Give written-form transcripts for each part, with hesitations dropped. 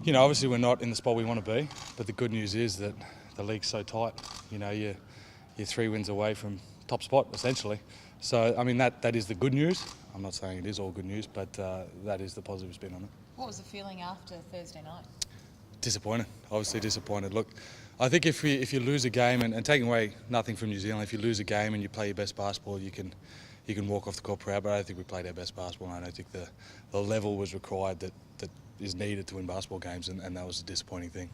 You know, obviously we're not in the spot we want to be, but the good news is that the league's so tight. You know, you're 3 wins away from top spot, essentially. So, I mean, that is the good news. I'm not saying it is all good news, but that is the positive spin on it. What was the feeling after Thursday night? Disappointed, obviously disappointed. Look, I think if you lose a game, and taking away nothing from New Zealand, if you lose a game and you play your best basketball, you can walk off the court proud, but I don't think we played our best basketball, and I don't think the level was required that is needed to win basketball games, and that was a disappointing thing.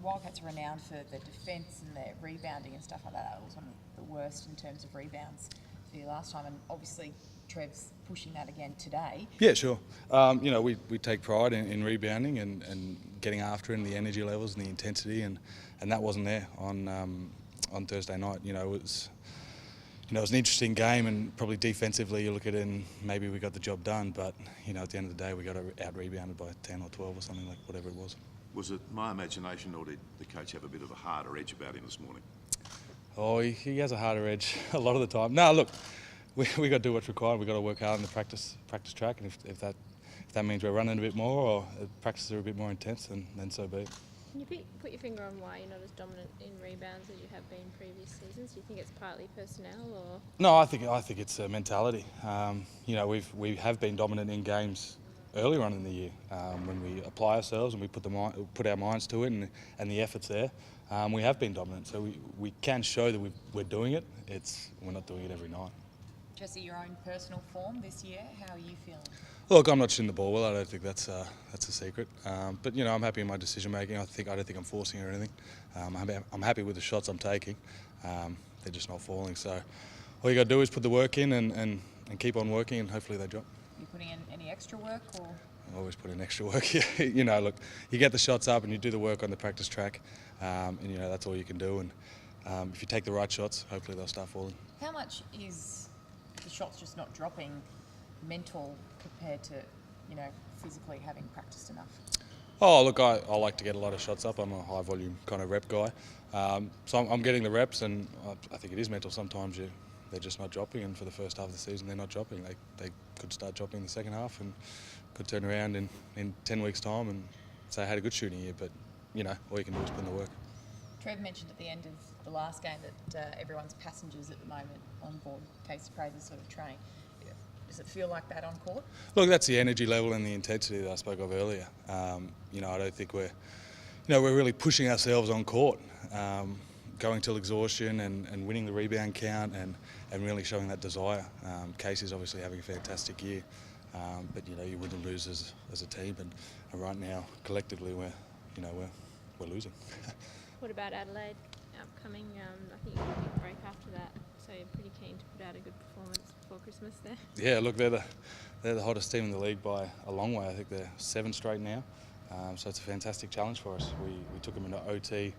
Wildcats are renowned for their defence and their rebounding and stuff like that. It was one of the worst in terms of rebounds for you last time, and obviously Trev's pushing that again today. Yeah, sure. You know, we take pride in rebounding and getting after it, and the energy levels and the intensity, and that wasn't there on Thursday night. You know, it was an interesting game, and probably defensively you look at it and maybe we got the job done, but you know, at the end of the day we got out-rebounded by 10 or 12 or something, like whatever it was. Was it my imagination, or did the coach have a bit of a harder edge about him this morning? Oh, he has a harder edge a lot of the time. No, look, we got to do what's required. We got to work hard on the practice track, and if that means we're running a bit more or practices are a bit more intense, then so be it. Can you put your finger on why you're not as dominant in rebounds as you have been previous seasons? Do you think it's partly personnel, or? No, I think it's a mentality. You know, we have been dominant in games earlier on in the year when we apply ourselves and we put our minds to it, and the effort's there. We have been dominant, so we can show that we're doing it. We're not doing it every night. Jesse, your own personal form this year, how are you feeling? Look, I'm not shooting the ball well. I don't think that's a secret. But you know, I'm happy in my decision making. I don't think I'm forcing or anything. I'm happy with the shots I'm taking. They're just not falling. So all you got to do is put the work in and keep on working, and hopefully they drop. You putting in any extra work, or? I always put in extra work. You know, look, you get the shots up and you do the work on the practice track, and you know that's all you can do. And if you take the right shots, hopefully they'll start falling. How much is the shots just not dropping mental compared to, you know, physically having practiced enough? Oh, look, I like to get a lot of shots up. I'm a high volume kind of rep guy. So I'm getting the reps, and I think it is mental. Sometimes they're just not dropping, and for the first half of the season they're not dropping. They could start dropping in the second half and could turn around in 10 weeks' time and say I had a good shooting year, but you know, all you can do is put in the work. Trev mentioned at the end of the last game that everyone's passengers at the moment on board Casey Fraser's sort of train. Does it feel like that on court? Look, that's the energy level and the intensity that I spoke of earlier. You know, I don't think we're really pushing ourselves on court, going till exhaustion and winning the rebound count and really showing that desire. Casey's obviously having a fantastic year, but you know, you win and lose as a team, and right now collectively we're losing. What about Adelaide upcoming? I think you got a big break after that, so you're pretty keen to put out a good performance before Christmas there. Yeah, look, they're the hottest team in the league by a long way. I think they're 7 straight now, so it's a fantastic challenge for us. We took them into OT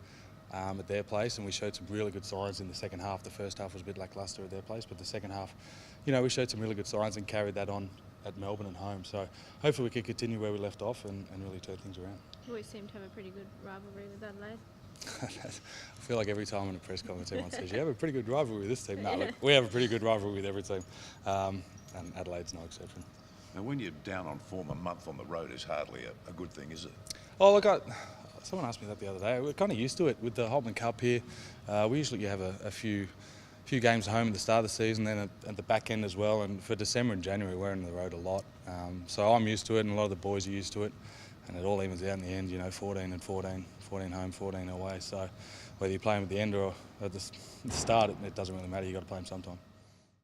at their place, and we showed some really good signs in the second half. The first half was a bit lacklustre at their place, but the second half, you know, we showed some really good signs and carried that on at Melbourne and home. So hopefully we can continue where we left off and really turn things around. You always seem to have a pretty good rivalry with Adelaide. I feel like every time in a press conference everyone says, you have a pretty good rivalry with this team. No, look, we have a pretty good rivalry with every team, and Adelaide's no exception. Now, when you're down on form, a month on the road is hardly a good thing, is it? Oh, look, someone asked me that the other day. We're kind of used to it with the Holtman Cup here. We usually have a few games at home at the start of the season, then at the back end as well. And for December and January, we're on the road a lot. So I'm used to it, and a lot of the boys are used to it. And it all evens out in the end, you know, 14 and 14, 14 home, 14 away. So whether you play them at the end or at the start, it doesn't really matter. You've got to play them sometime.